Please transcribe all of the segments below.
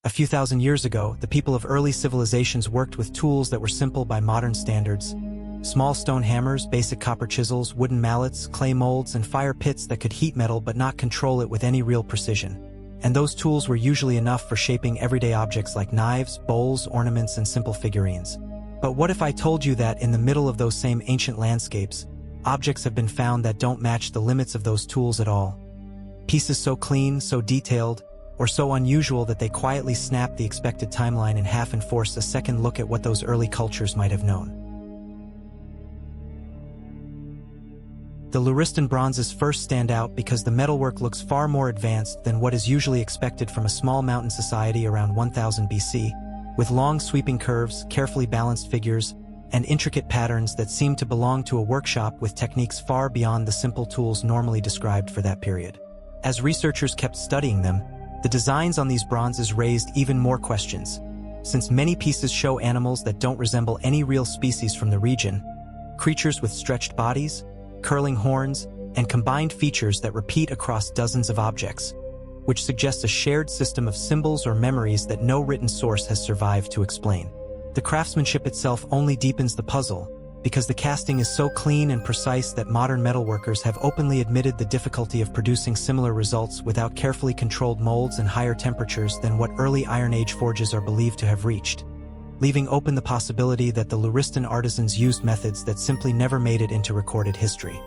A few thousand years ago, the people of early civilizations worked with tools that were simple by modern standards. Small stone hammers, basic copper chisels, wooden mallets, clay molds, and fire pits that could heat metal but not control it with any real precision. And those tools were usually enough for shaping everyday objects like knives, bowls, ornaments, and simple figurines. But what if I told you that in the middle of those same ancient landscapes, objects have been found that don't match the limits of those tools at all? Pieces so clean, so detailed, or so unusual that they quietly snap the expected timeline in half and force a second look at what those early cultures might have known. The Luristan bronzes first stand out because the metalwork looks far more advanced than what is usually expected from a small mountain society around 1000 BC, with long sweeping curves, carefully balanced figures, and intricate patterns that seem to belong to a workshop with techniques far beyond the simple tools normally described for that period. As researchers kept studying them, the designs on these bronzes raised even more questions. Since many pieces show animals that don't resemble any real species from the region, creatures with stretched bodies, curling horns, and combined features that repeat across dozens of objects, which suggests a shared system of symbols or memories that no written source has survived to explain. The craftsmanship itself only deepens the puzzle, because the casting is so clean and precise that modern metalworkers have openly admitted the difficulty of producing similar results without carefully controlled molds and higher temperatures than what early Iron Age forges are believed to have reached, leaving open the possibility that the Luristan artisans used methods that simply never made it into recorded history.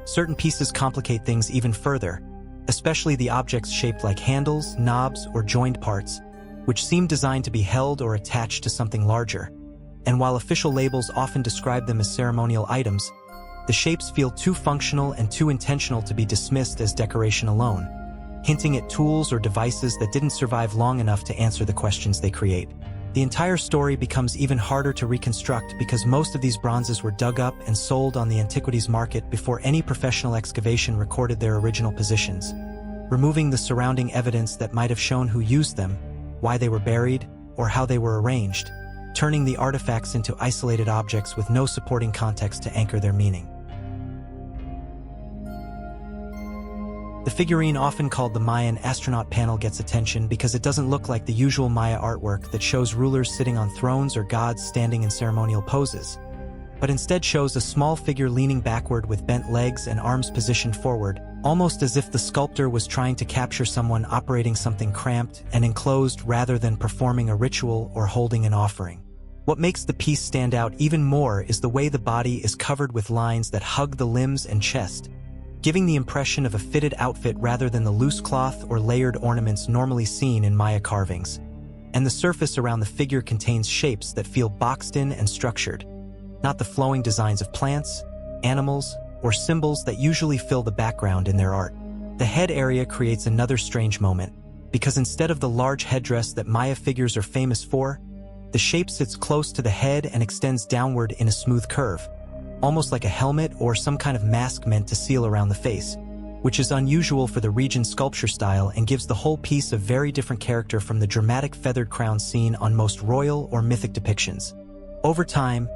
Certain pieces complicate things even further, especially the objects shaped like handles, knobs, or joined parts, which seem designed to be held or attached to something larger. And while official labels often describe them as ceremonial items, the shapes feel too functional and too intentional to be dismissed as decoration alone, hinting at tools or devices that didn't survive long enough to answer the questions they create. The entire story becomes even harder to reconstruct because most of these bronzes were dug up and sold on the antiquities market before any professional excavation recorded their original positions, removing the surrounding evidence that might have shown who used them, why they were buried, or how they were arranged, turning the artifacts into isolated objects with no supporting context to anchor their meaning. The figurine, often called the Mayan astronaut panel, gets attention because it doesn't look like the usual Maya artwork that shows rulers sitting on thrones or gods standing in ceremonial poses, but instead shows a small figure leaning backward with bent legs and arms positioned forward, almost as if the sculptor was trying to capture someone operating something cramped and enclosed rather than performing a ritual or holding an offering. What makes the piece stand out even more is the way the body is covered with lines that hug the limbs and chest, giving the impression of a fitted outfit rather than the loose cloth or layered ornaments normally seen in Maya carvings. And the surface around the figure contains shapes that feel boxed in and structured, not the flowing designs of plants, animals, or symbols that usually fill the background in their art. The head area creates another strange moment, because instead of the large headdress that Maya figures are famous for, the shape sits close to the head and extends downward in a smooth curve, almost like a helmet or some kind of mask meant to seal around the face, which is unusual for the region's sculpture style and gives the whole piece a very different character from the dramatic feathered crown seen on most royal or mythic depictions. Over time,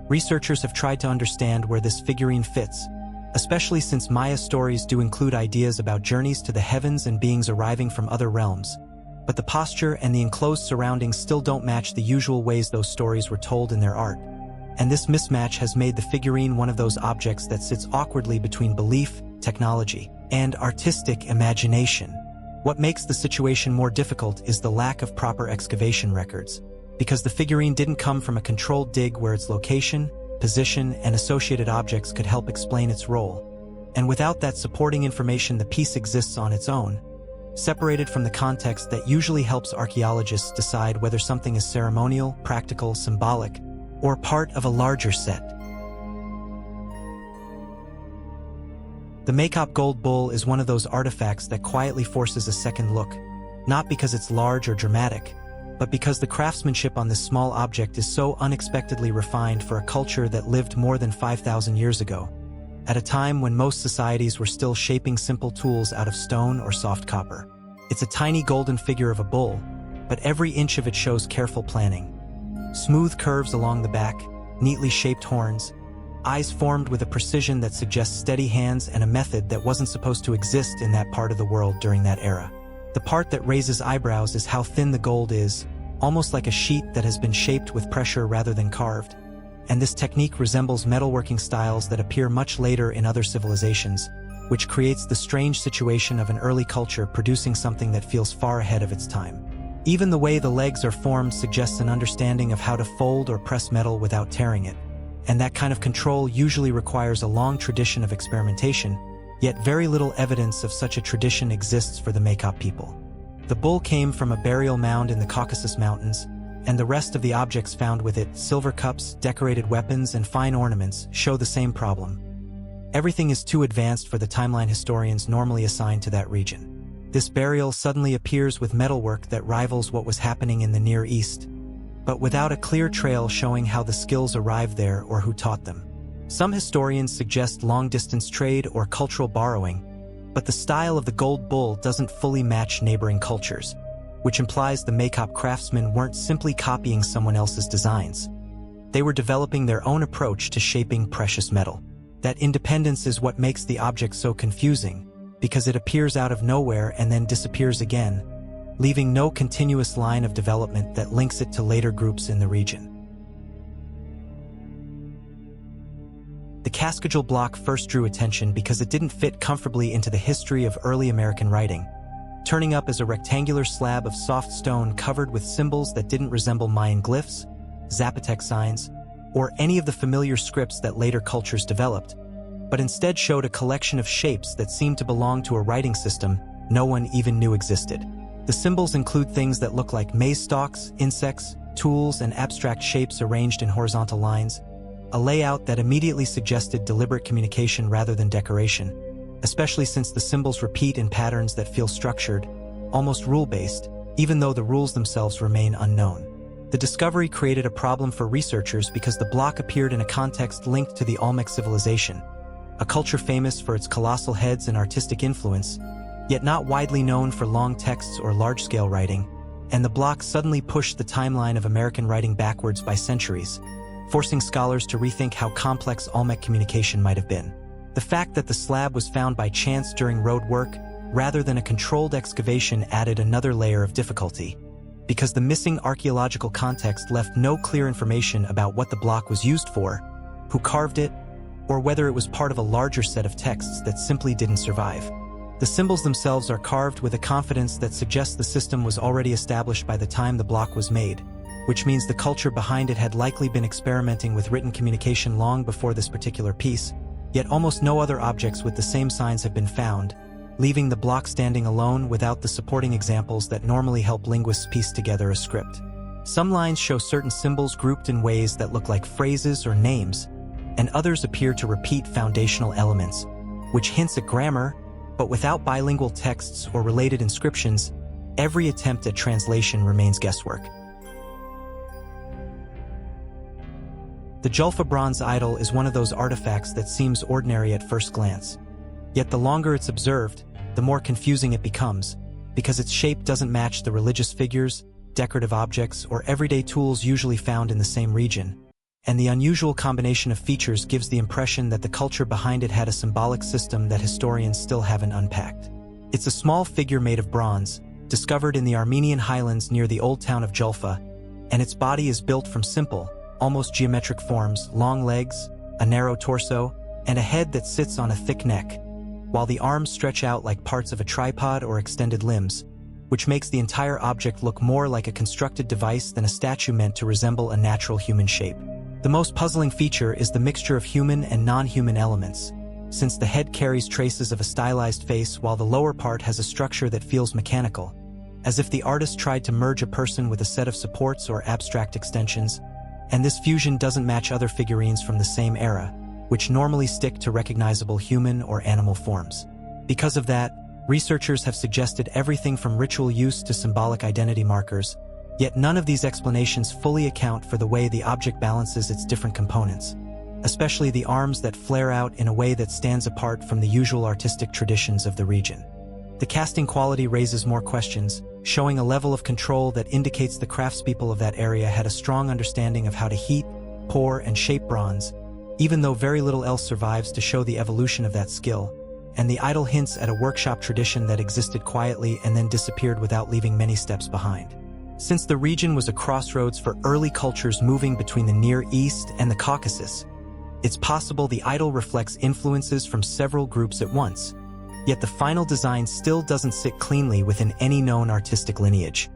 researchers have tried to understand where this figurine fits, especially since Maya stories do include ideas about journeys to the heavens and beings arriving from other realms. But the posture and the enclosed surroundings still don't match the usual ways those stories were told in their art. And this mismatch has made the figurine one of those objects that sits awkwardly between belief, technology, and artistic imagination. What makes the situation more difficult is the lack of proper excavation records, because the figurine didn't come from a controlled dig where its location, position, and associated objects could help explain its role. And without that supporting information, the piece exists on its own, separated from the context that usually helps archaeologists decide whether something is ceremonial, practical, symbolic, or part of a larger set. The Maikop gold bull is one of those artifacts that quietly forces a second look, not because it's large or dramatic, but because the craftsmanship on this small object is so unexpectedly refined for a culture that lived more than 5,000 years ago, at a time when most societies were still shaping simple tools out of stone or soft copper. It's a tiny golden figure of a bull, but every inch of it shows careful planning. Smooth curves along the back, neatly shaped horns, eyes formed with a precision that suggests steady hands and a method that wasn't supposed to exist in that part of the world during that era. The part that raises eyebrows is how thin the gold is, almost like a sheet that has been shaped with pressure rather than carved. And this technique resembles metalworking styles that appear much later in other civilizations, which creates the strange situation of an early culture producing something that feels far ahead of its time. Even the way the legs are formed suggests an understanding of how to fold or press metal without tearing it. And that kind of control usually requires a long tradition of experimentation, yet very little evidence of such a tradition exists for the Maikop people. The bull came from a burial mound in the Caucasus Mountains, and the rest of the objects found with it, silver cups, decorated weapons, and fine ornaments, show the same problem. Everything is too advanced for the timeline historians normally assign to that region. This burial suddenly appears with metalwork that rivals what was happening in the Near East, but without a clear trail showing how the skills arrived there or who taught them. Some historians suggest long-distance trade or cultural borrowing, but the style of the gold bull doesn't fully match neighboring cultures, which implies the Maikop craftsmen weren't simply copying someone else's designs. They were developing their own approach to shaping precious metal. That independence is what makes the object so confusing, because it appears out of nowhere and then disappears again, leaving no continuous line of development that links it to later groups in the region. The Cascajal block first drew attention because it didn't fit comfortably into the history of early American writing, turning up as a rectangular slab of soft stone covered with symbols that didn't resemble Mayan glyphs, Zapotec signs, or any of the familiar scripts that later cultures developed, but instead showed a collection of shapes that seemed to belong to a writing system no one even knew existed. The symbols include things that look like maize stalks, insects, tools, and abstract shapes arranged in horizontal lines, a layout that immediately suggested deliberate communication rather than decoration, especially since the symbols repeat in patterns that feel structured, almost rule-based, even though the rules themselves remain unknown. The discovery created a problem for researchers because the block appeared in a context linked to the Olmec civilization, a culture famous for its colossal heads and artistic influence, yet not widely known for long texts or large-scale writing, and the block suddenly pushed the timeline of American writing backwards by centuries, forcing scholars to rethink how complex Olmec communication might have been. The fact that the slab was found by chance during road work, rather than a controlled excavation, added another layer of difficulty, because the missing archaeological context left no clear information about what the block was used for, who carved it, or whether it was part of a larger set of texts that simply didn't survive. The symbols themselves are carved with a confidence that suggests the system was already established by the time the block was made, which means the culture behind it had likely been experimenting with written communication long before this particular piece, yet almost no other objects with the same signs have been found, leaving the block standing alone without the supporting examples that normally help linguists piece together a script. Some lines show certain symbols grouped in ways that look like phrases or names, and others appear to repeat foundational elements, which hints at grammar, but without bilingual texts or related inscriptions, every attempt at translation remains guesswork. The Djulfa bronze idol is one of those artifacts that seems ordinary at first glance. Yet the longer it's observed, the more confusing it becomes, because its shape doesn't match the religious figures, decorative objects, or everyday tools usually found in the same region, and the unusual combination of features gives the impression that the culture behind it had a symbolic system that historians still haven't unpacked. It's a small figure made of bronze, discovered in the Armenian highlands near the old town of Djulfa, and its body is built from simple, almost geometric forms: long legs, a narrow torso, and a head that sits on a thick neck, while the arms stretch out like parts of a tripod or extended limbs, which makes the entire object look more like a constructed device than a statue meant to resemble a natural human shape. The most puzzling feature is the mixture of human and non-human elements, since the head carries traces of a stylized face while the lower part has a structure that feels mechanical, as if the artist tried to merge a person with a set of supports or abstract extensions, and this fusion doesn't match other figurines from the same era, which normally stick to recognizable human or animal forms. Because of that, researchers have suggested everything from ritual use to symbolic identity markers, yet none of these explanations fully account for the way the object balances its different components, especially the arms that flare out in a way that stands apart from the usual artistic traditions of the region. The casting quality raises more questions, showing a level of control that indicates the craftspeople of that area had a strong understanding of how to heat, pour, and shape bronze, even though very little else survives to show the evolution of that skill. and the idol hints at a workshop tradition that existed quietly and then disappeared without leaving many steps behind. Since the region was a crossroads for early cultures moving between the Near East and the Caucasus, it's possible the idol reflects influences from several groups at once, yet the final design still doesn't sit cleanly within any known artistic lineage.